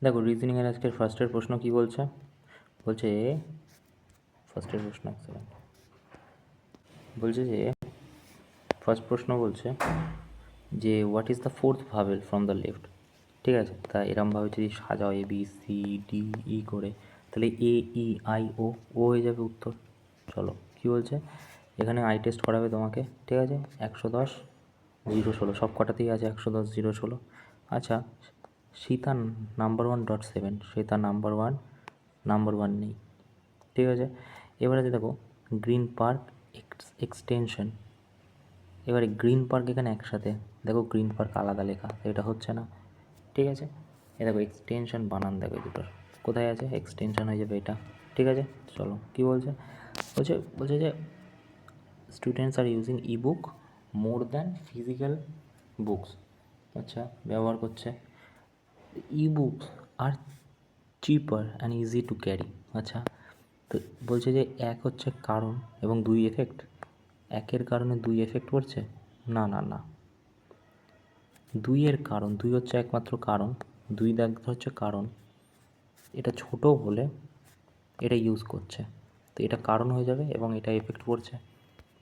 দেখো রিজনিংয়ের আজকের ফার্স্টের প্রশ্ন কি বলছে ফার্স্টের প্রশ্ন এক সেকেন্ড বলছে যে ফার্স্ট প্রশ্ন বলছে যে what is the fourth ভাবেল from the left. ঠিক আছে, তা এরমভাবে যদি সাজাও এ বি সি ডি ই করে, তাহলে এ ই আই ও ও হয়ে যাবে উত্তর। চলো কি বলছে, এখানে আই টেস্ট করাবে তোমাকে। ঠিক আছে, 110 0 16 সব কটাতেই আছে 110 0 16। আচ্ছা, Sita number 1.7, Sita number one নেই। ঠিক আছে, এবারে যে দেখো গ্রিন পার্ক এক্সটেনশন, এবারে গ্রিন পার্ক এখানে একসাথে, দেখো গ্রিন পার্ক আলাদা লেখা, এটা হচ্ছে না। ঠিক আছে, এ দেখো এক্সটেনশন বানান দেখো দুটোর কোথায় আছে, এক্সটেনশন হয়ে যাবে এটা। ঠিক আছে, চলো কি বলছে, বলছে যে students are using E book more than physical books. আচ্ছা, ব্যবহার করছে ই books are cheaper and easy to carry. আচ্ছা, তো বলছে যে এক হচ্ছে কারণ এবং দুই এফেক্ট, একের কারণে দুই এফেক্ট পড়ছে, না না না, দুইয়ের কারণ, দুই হচ্ছে একমাত্র কারণ, দুই দাগ হচ্ছে কারণ, এটা ছোট বলে এটা ইউজ করছে, তো এটা কারণ হয়ে যাবে এবং এটা এফেক্ট পড়ছে,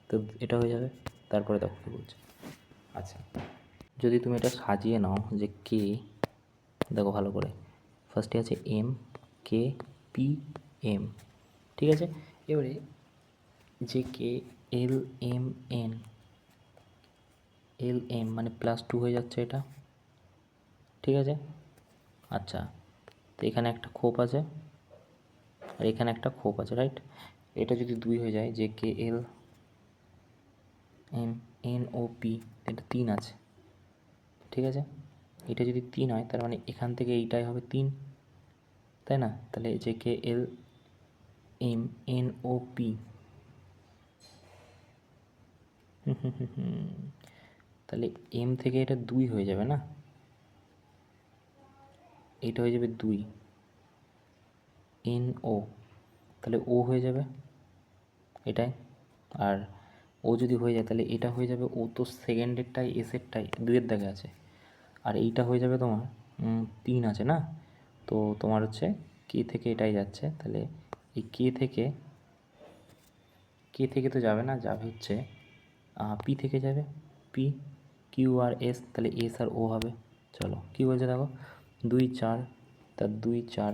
তো এটা হয়ে যাবে। তারপরে দেখো কী বলছে। আচ্ছা, যদি তুমি এটা সাজিয়ে নাও যে কে, দেখো ভালো করে, ফার্স্টে আছে এম কে পি এম। ঠিক আছে, এবারে J K L M N, L M মানে +2 হয়ে যাচ্ছে এটা। ঠিক আছে, আচ্ছা, তো এখানে একটা খোপ আছে আর এখানে একটা খোপ আছে, রাইট। এটা যদি 2 হয়ে যায়, J K L M N O P, এটা 3 আছে। ঠিক আছে, এটা যদি 3 হয় তার মানে এখান থেকে এইটাই হবে 3, তাই না? তাহলে J K L M N O P, তাহলে এম থেকে এটা 2 হয়ে যাবে না, এটা হয়ে যাবে 2 এন ও, তাহলে ও হয়ে যাবে এটাই। আর ও যদি হয়ে যায় তাহলে এটা হয়ে যাবে, ও তো সেকেন্ডেরটাই এসেরটাই 2-এর দাগে আছে, আর এইটা হয়ে যাবে তোমার 3 আছে না, তো তোমার হচ্ছে কে থেকে এটাই যাচ্ছে, তাহলে এই কে থেকে তো যাবে না, যাবে হচ্ছে পি থেকে যাবে, পি কিউ আর এস, তাহলে এস আর ও হবে। চলো কী বলছে দেখো, 2 4, তার 2 4,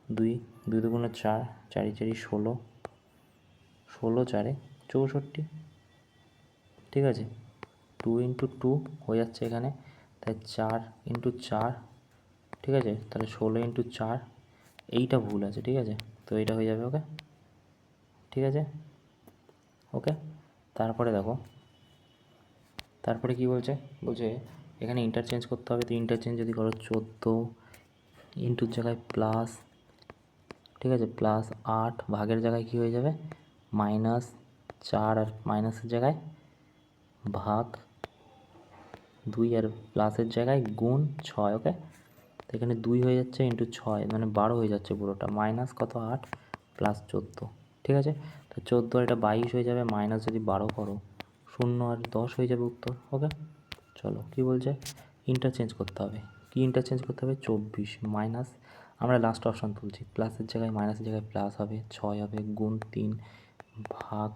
2 2 2 4, 4 4 16, 16 4 64। ঠিক আছে, 2 × 2 হয়ে যাচ্ছে এখানে, তাই 4 × 4। ঠিক আছে, তাহলে 16 × 4, এইটা ভুল আছে। ঠিক আছে, তো এইটা হয়ে যাবে। ওকে, ঠিক আছে, ওকে। তারপরে দেখো, তারপরে কি বলছে, এখানে ইন্টারচেঞ্জ করতে হবে, তো ইন্টারচেঞ্জ যদি করো 14 ইন্টুর জায়গায় প্লাস, ঠিক আছে, +8 ভাগের জায়গায় কী হয়ে যাবে, -4, আর মাইনাসের জায়গায় ভাগ 2, আর প্লাসের জায়গায় গুণ 6। ওকে, তো এখানে 2 হয়ে যাচ্ছে ইন্টু 6 মানে 12 হয়ে যাচ্ছে পুরোটা, মাইনাস কত 8 +14। ঠিক আছে, তো 14 আর এটা 22 হয়ে যাবে, মাইনাস যদি 12 করো 0 আর 10 হয়ে যাবে উত্তর। ওকে, চলো কি বলছে, ইন্টারচেঞ্জ করতে হবে, কি ইন্টারচেঞ্জ করতে হবে, 24 মাইনাস, আমরা লাস্ট অপশান তুলছি, প্লাসের জায়গায় মাইনাসের জায়গায় প্লাস হবে, 6 হবে, গুণ 3 ভাগ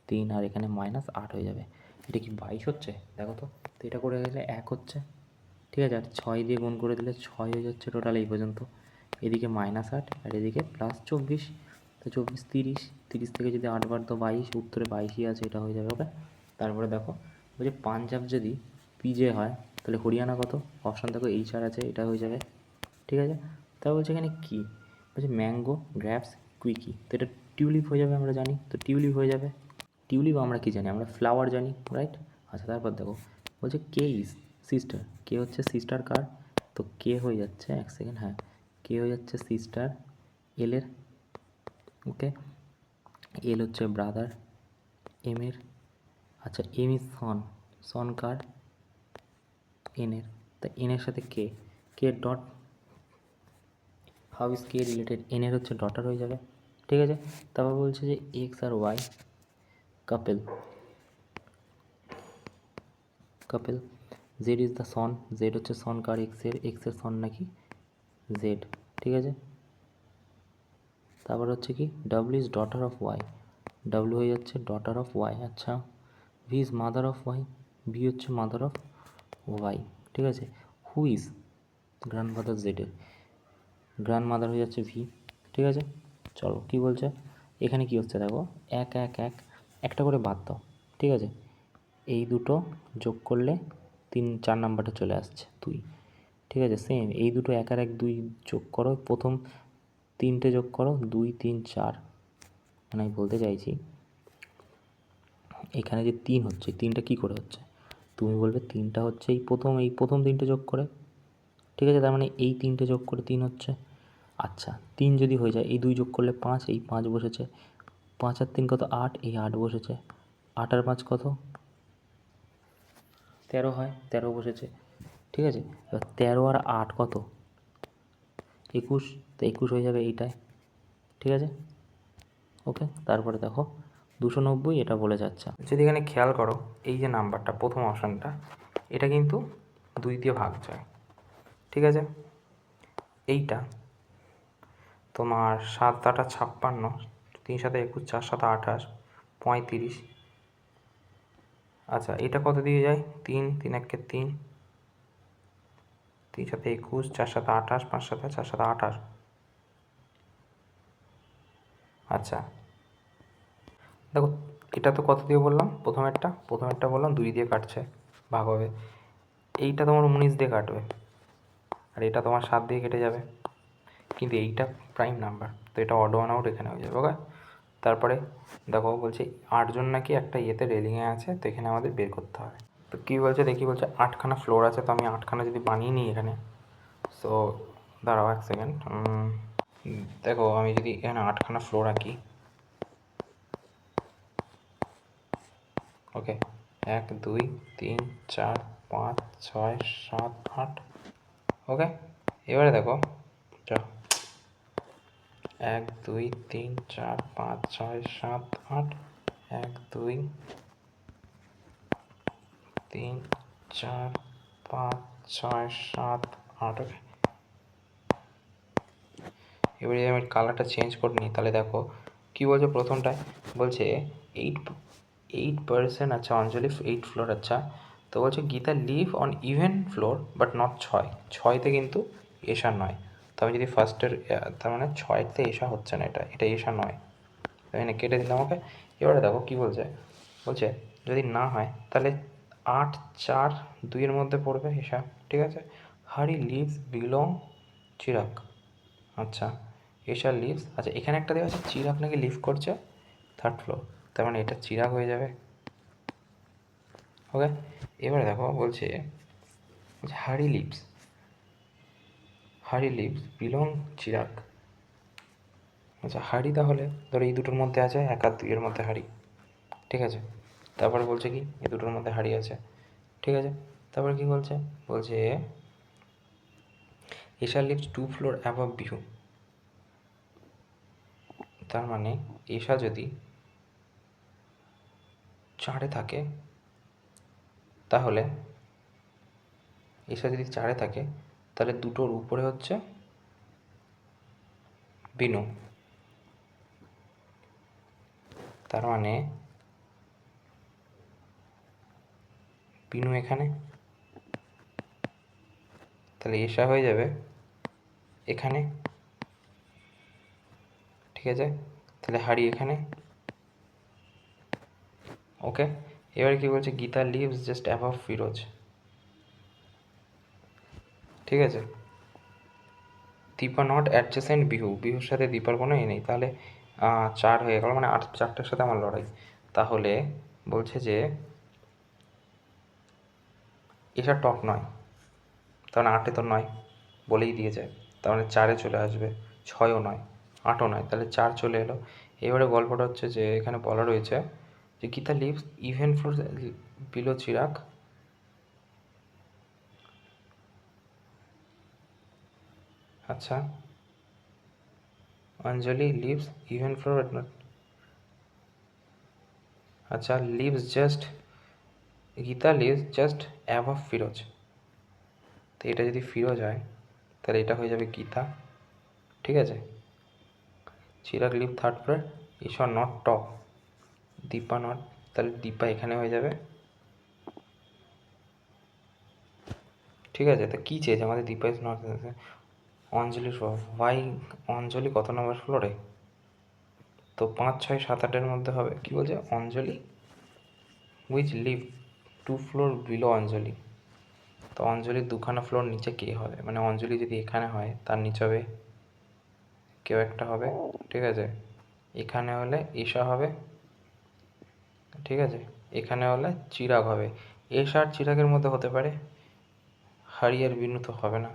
3, আর এখানে -8 হয়ে যাবে। এটা কি 22 হচ্ছে দেখো তো, তো এটা করে গেলে 1 হচ্ছে। ঠিক আছে, আর 6 দিয়ে গুণ করে দিলে 6 হয়ে যাচ্ছে টোটাল এই পর্যন্ত, এদিকে -8 আর এদিকে +24, তো 24 30, 30 থেকে যদি 8 বার তো 22, উত্তরে 22ই আছে, এটা হয়ে যাবে। ওকে, তারপরে দেখো বলছে পাঞ্জাব যদি পিজে হয় তাহলে হরিয়ানা কত, অপশান দেখো HR আছে, এটা হয়ে যাবে। ঠিক আছে, তারপর বলছে এখানে কী, বলছে ম্যাঙ্গো গ্র্যাপস কুইকি, তো এটা টিউলিপ হয়ে যাবে, আমরা জানি তো টিউলিপ হয়ে যাবে। টিউলিপ আমরা কি জানি, আমরা ফ্লাওয়ার জানি, রাইট। আচ্ছা, তারপর দেখো বলছে কে ইজ সিস্টার, কে হচ্ছে সিস্টার কার, তো কে হয়ে যাচ্ছে, এক সেকেন্ড, হ্যাঁ, কে হয়ে যাচ্ছে সিস্টার এলের। ওকে, এল হচ্ছে ব্রাদার এমের। আচ্ছা, এম ইজ সন, সন কার, এনের, তা এনের সাথে K, K dot, how is K related, এনের হচ্ছে ডটার হয়ে যাবে। ঠিক আছে, তারপর বলছে যে এক্স আর Y couple, Z is the son, Z হচ্ছে সন কার, এক্সের সন নাকি জেড, ঠিক আছে। তারপর হচ্ছে কি W is daughter of Y, W হয়ে যাচ্ছে ডটার অফ ওয়াই। আচ্ছা, V is mother of Y, V হচ্ছে মাদার অফ ওয়াই, ঠিক আছে। হু ইজ গ্র্যান্ডমাদার জেডের, গ্র্যান্ডমাদার হয়ে যাচ্ছে ভি, ঠিক আছে। চলো কি বলছে এখানে, কি হচ্ছে দেখো, এক এক এক একটা করে বাদ দাও, ঠিক আছে। এই দুটো যোগ করলে 3 4 নাম্বারটা চলে আসছে 2, ঠিক আছে। সেম এই দুটো এক আর এক 2 যোগ করো, প্রথম 3টে যোগ করো 2 3 4, মানে আমি বলতে চাইছি এখানে যে 3 হচ্ছে, 3টা কী করে হচ্ছে, তুমি বলবে 3টা হচ্ছে এই প্রথম 3টে যোগ করে, ঠিক আছে। তার মানে এই 3টে যোগ করে 3 হচ্ছে। আচ্ছা 3 যদি হয়ে যায়, এই 2 যোগ করলে 5, এই 5 বসেছে, 5 আর 3 কত 8, এই 8 বসেছে, 8 আর 5 কত 13 হয়, 13 বসেছে, ঠিক আছে। এবার 13 আর 8 কত 21, তো 21 হয়ে যাবে এইটায়, ঠিক আছে। ওকে, তারপরে দেখো 290 এটা বলে যাচ্ছে। যদি এখানে খেয়াল করো এই যে নাম্বারটা প্রথম অপশানটা, এটা কিন্তু 2 দিয়ে ভাগ যায়, ঠিক আছে। এইটা তোমার 7 8 56, 3 7 21, 4 7 28, 35। আচ্ছা এটা কত দিয়ে যায়, 3 3 1 3, 3 7 21, 4 7 28, 5 7 4 7 28। আচ্ছা দেখো এটা তো কত দিয়ে বললাম, প্রথমেরটা বললাম 2 দিয়ে কাটছে, ভাগ হবে। এইটা তোমার 19 দিয়ে কাটবে, আর এটা তোমার 7 দিয়ে কেটে যাবে, কিন্তু এইটা প্রাইম নাম্বার, তো এটা অড ওয়ান আউট এখানে হয়ে যাবে। ওকে, তারপরে দেখো বলছে 8 জন নাকি একটা ইয়েতে রেলিংয়ে আছে, তো এখানে আমাদের বের করতে হবে। তো কী বলছে দেখি, বলছে 8খানা ফ্লোর আছে, তো আমি 8খানা যদি বানিয়ে নিই এখানে, সো দাঁড়াও 1 সেকেন্ড। দেখো আমি যদি এখানে 8খানা ফ্লোর আঁকি, ওকে 1 2 3 4 5 6 7 8, ওকে। এবারে দেখো চলো 1 2 3 4 5 6 7 8, 1 2 3 4 5 6 7 8, ওকে। এবারে আমি কালারটা চেঞ্জ করে নিই, তাহলে দেখো কী বলছে প্রথমটায়, বলছে 8%, আচ্ছা অঞ্জলি 8 ফ্লোর, আচ্ছা। তো বলছে Gita live on even floor but not 6তে কিন্তু এসা নয়। তো আমি যদি ফার্স্টের, তার মানে 6তে এসা হচ্ছে না, এটা এসা নয়, তো এখানে কেটে দিলাম। ওকে, এবারে দেখো কী বলছে, বলছে যদি না হয় তাহলে 8 4 2-এর মধ্যে পড়বে এসা, ঠিক আছে। হারি লিভস বিলং চিরাগ, আচ্ছা এশা লিভস, আচ্ছা এখানে একটা দেওয়া আছে চিরাগ নাকি লিভ করছে 3rd ফ্লোর, তার মানে এটা চিরাগ হয়ে যাবে। ওকে, এবারে দেখো বলছে হারি লিভস বিলং চিরাগ, আচ্ছা হারি তাহলে ধরো এই দুটোর মধ্যে আছে, 1 আর 2-এর মধ্যে হারি, ঠিক আছে। তারপরে বলছে কি এই দুটোর মধ্যে হারি আছে, ঠিক আছে। তারপরে কি বলছে, বলছে এশা লিভস 2 ফ্লোর অ্যাবভ বিহু, তার মানে এশা যদি 4-এ থাকে, তাহলে এশা যদি 4-এ থাকে তাহলে দুটোর উপরে হচ্ছে বিনু, তার মানে বিনু এখানে, তাহলে এশা হয়ে যাবে এখানে, ঠিক আছে। তাহলে হারি এখানে, ওকে। এবার কি বলছে, Geeta lives just above Firoz, ঠিক আছে। দীপা নট অ্যাডজেসেন্ট বিহুর সাথে দীপার কোনো নেই, তাহলে 4 হয়ে গেল, মানে 4টের সাথে আমার লড়াই। তাহলে বলছে যে এসা টপ নয়, তাহলে 8-এ তো নয় বলেই দিয়ে যায়, তার মানে 4-এ চলে আসবে, 6ও নয় 8ও নয়, তাহলে 4 চলে এলো। এবারে গল্পটা হচ্ছে যে এখানে বলা রয়েছে যে Geeta lives even floor below Chirag, আচ্ছা অঞ্জলি লিভস ইভেন ফ্লোর, আচ্ছা Geeta lives just above Firoz, তো এটা যদি ফিরোজ হয় তাহলে এটা হয়ে যাবে গীতা, ঠিক আছে। চিরাগ লিভ থার্ড ফ্লোর, ঈশ্বর নট টপ, দীপা নট, তাহলে দীপা এখানে হয়ে যাবে, ঠিক আছে। তা কী চেয়েছে আমাদের? দীপা ইজ নট, অঞ্জলি ভাই অঞ্জলি কত নম্বর ফ্লোরে? তো 5, 6, 7, 8-এর মধ্যে হবে। কি বলছে? অঞ্জলি উইচ লিভ 2 ফ্লোর বিলো অঞ্জলি। তো অঞ্জলির 2খানা ফ্লোর নিচে কে হবে? মানে অঞ্জলি যদি এখানে হয় তার নিচে হবে কেউ একটা হবে, ঠিক আছে। এখানে হলে ঈশা হবে, ঠিক আছে। এখানে হলে চিরাগ হবে। এশা আর চিরাগের মধ্যে হতে পারে, হারি আর বিনু তো হবে না,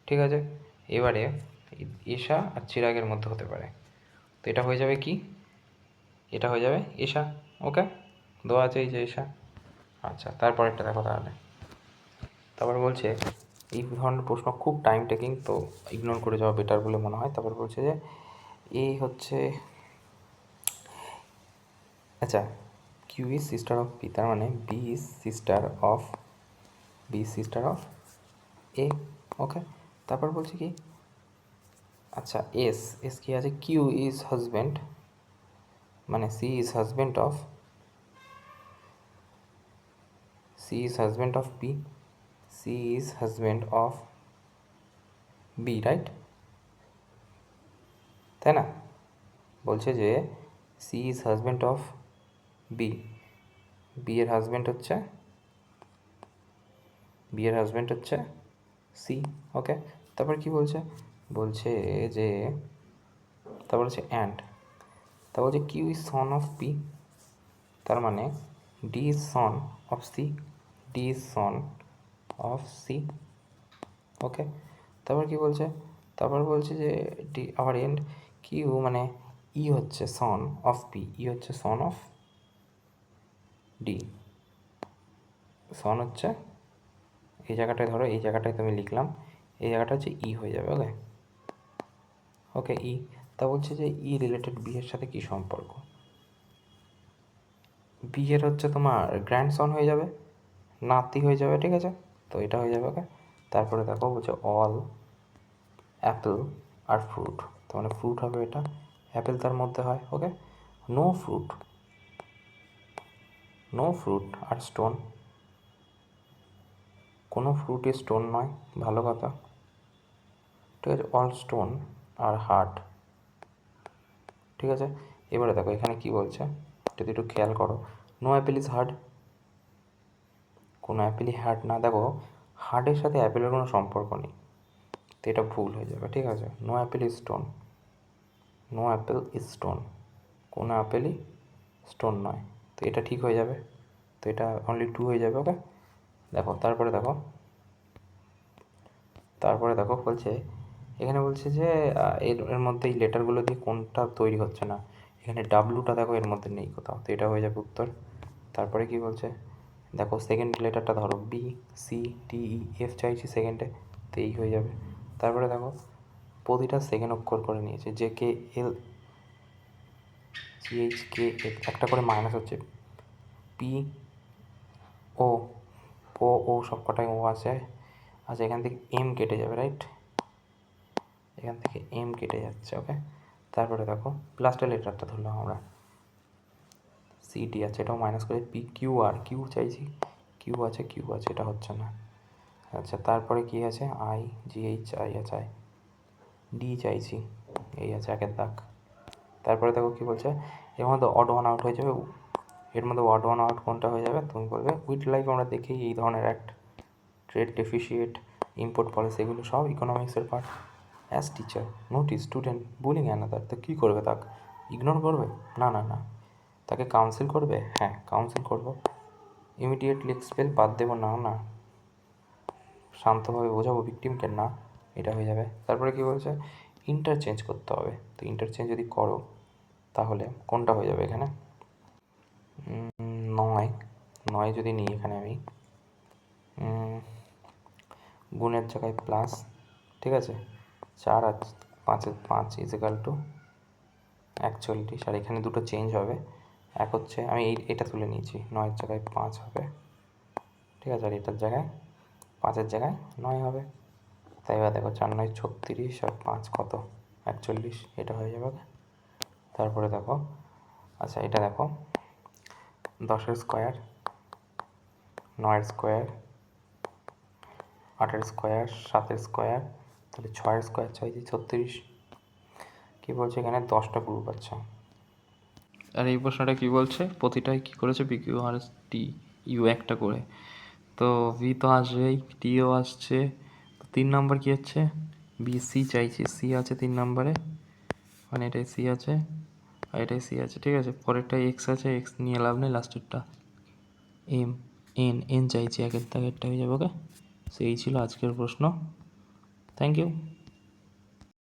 ঠিক আছে। এবারে ঈশা আর চিরাগের মধ্যে হতে পারে। তো এটা হয়ে যাবে কি? এটা হয়ে যাবে ঈশা, ওকে। দেওয়া আছে এই যে ঈশা। আচ্ছা, তারপরেরটা দেখো তাহলে। তারপর বলছে এই ধরনের প্রশ্ন খুব টাইম টেকিং, তো ইগনোর করে যাওয়া বেটার বলে মনে হয়। তারপর বলছে যে এই হচ্ছে, আচ্ছা, Q is sister of P, তার মানে B is sister of A, okay. তারপর বলছে কি, আচ্ছা এস কি আছে? কিউ ইজ হাজব্যান্ড, মানে C is husband of P, C is husband of B, right? তাই না? বলছে যে C is husband of B, B এর হাজব্যান্ড হচ্ছে সি, ওকে। তারপর কি বলছে? বলছে যে, তারপর হচ্ছে অ্যান্ড, তারপর বলছে Q is son of P, তার মানে D is son of C, okay. তারপর কি বলছে? তারপর বলছে যে ডি আবার এন্ড কিউ, মানে ই হচ্ছে সন অফ পি, ই হচ্ছে সন অফ ডি, সন হচ্ছে এই জায়গাটায়, ধরো এই জায়গাটায় তুমি লিখলাম, এই জায়গাটা হচ্ছে ই হয়ে যাবে, ওকে, ওকে ই। তা বলছে যে ই রিলেটেড বি এর সাথে কী সম্পর্ক? বি এর হচ্ছে তোমার গ্র্যান্ডসন হয়ে যাবে, নাতি হয়ে যাবে, ঠিক আছে। তো এটা হয়ে যাবে, ওকে। তারপরে দেখো বলছে অল অ্যাপেল আর ফ্রুট, তো মানে ফ্রুট হবে এটা, অ্যাপেল তার মধ্যে হয়, ওকে। নো ফ্রুট আর স্টোন, কোনো ফ্রুটই স্টোন নয়, ভালো কথা, ঠিক আছে। অল স্টোন আর হার্ট, ঠিক আছে। এবারে দেখো এখানে কি বলছে, যদি একটু খেয়াল করো, নো অ্যাপেল ইজ হার্ড, কোনো অ্যাপেলই হার্ড না। দেখো হার্ডের সাথে অ্যাপেলের কোনো সম্পর্ক নেই, তো এটা ভুল হয়ে যাবে, ঠিক আছে। নো অ্যাপেল ইজ স্টোন, কোনো অ্যাপেলই স্টোন নয়, তো এটা ঠিক হয়ে যাবে, তো এটা অনলি 2 হয়ে যাবে, ওকে। দেখো তারপরে দেখো বলছে, এখানে বলছে যে এর মধ্যে এই লেটারগুলো দিয়ে কোনটা তৈরি হচ্ছে না, এখানে ডাব্লুটা দেখো এর মধ্যে নেই কোথাও, তো এটা হয়ে যাবে উত্তর। তারপরে কি বলছে, দেখো সেকেন্ড লেটারটা ধরো, B C D E F চাইছি সেকেন্ডে, তো এই হয়ে যাবে। তারপরে দেখো প্রতিটা সেকেন্ড অক্ষর করে নিয়েছে, জে কে এল জিএইচ কে এফ, একটা করে মাইনাস হচ্ছে, পি ও ও সব কটাই ও আছে। আচ্ছা, এখান থেকে এম কেটে যাবে, রাইট, এখান থেকে এম কেটে যাচ্ছে, ওকে। তারপরে দেখো লাস্টের লেটারটা ধরলাম আমরা, সিডি আছে, এটাও মাইনাস করে, পি কিউ চাইছি, কিউ আছে, এটা হচ্ছে না। আচ্ছা, তারপরে কি আছে? আই জিএইচ আই আছে, ডি চাইছি, এই আছে একের দাগ। তারপরে দেখো কি বলছে, এর মধ্যে অড ওয়ান আউট হয়ে যাবে, এর মধ্যে অড ওয়ান আউট কোনটা হয়ে যাবে? তুমি বলবে উইথ লাইফ আমরা দেখি এই ধরনের act, trade deficit, import policy, এগুলো সব ইকোনমিক্সের part. As teacher notice student bullying another, তো কী করবে? তাকে ইগনোর করবে? না, তাকে কাউন্সিল করবে, হ্যাঁ কাউন্সিল করবো। ইমিডিয়েটলি এক্সপেল বাদ দেবো, না, শান্তভাবে বোঝাবো ভিকটিমকে, না, এটা হয়ে যাবে। তারপরে কি বলছে, ইন্টারচেঞ্জ করতে হবে, তো ইন্টারচেঞ্জ যদি করো তাহলে কোনটা হয়ে যাবে এখানে? নয় যদি নিই এখানে আমি, গুণের জায়গায় প্লাস, ঠিক আছে, 4 আর 5 ইজিক্যাল টু 41, আর এখানে দুটো চেঞ্জ হবে, এক হচ্ছে আমি এটা তুলে নিয়েছি, 9-এর জায়গায় 5 হবে, ঠিক আছে, আর এটার জায়গায় 5-এর জায়গায় 9 হবে। তাই এবার দেখো 4 9 36 আর 5 কত 41, এটা হয়ে যাবে। তারপরে দেখো, আচ্ছা এটা দেখো, 10 স্কোয়ার, 9 স্কোয়ার, 8 স্কোয়ার, 7 স্কোয়ার, তাহলে 6 স্কোয়ার চাইছি 36। কী বলছে এখানে 10টা গ্রুপ আছে। আর এই প্রশ্নটা কী বলছে, প্রতিটাই কী করেছে পিকিউ আর টি ইউ একটা করে, তো ভি তো আসবেই, টিও আসছে, তো 3 নম্বর কী হচ্ছে, বি সি চাইছি, সি আছে 3 নম্বরে, মানে এটাই সি আছে আর এটাই সি আছে, ঠিক আছে। পরেরটা এক্স আছে, এক্স নিয়ে লাভ নেই, লাস্টেরটা এম, এন, এন চাইছি, আগেরটা হয়ে যাবে। ওকে, সেই ছিল আজকের প্রশ্ন। Thank you.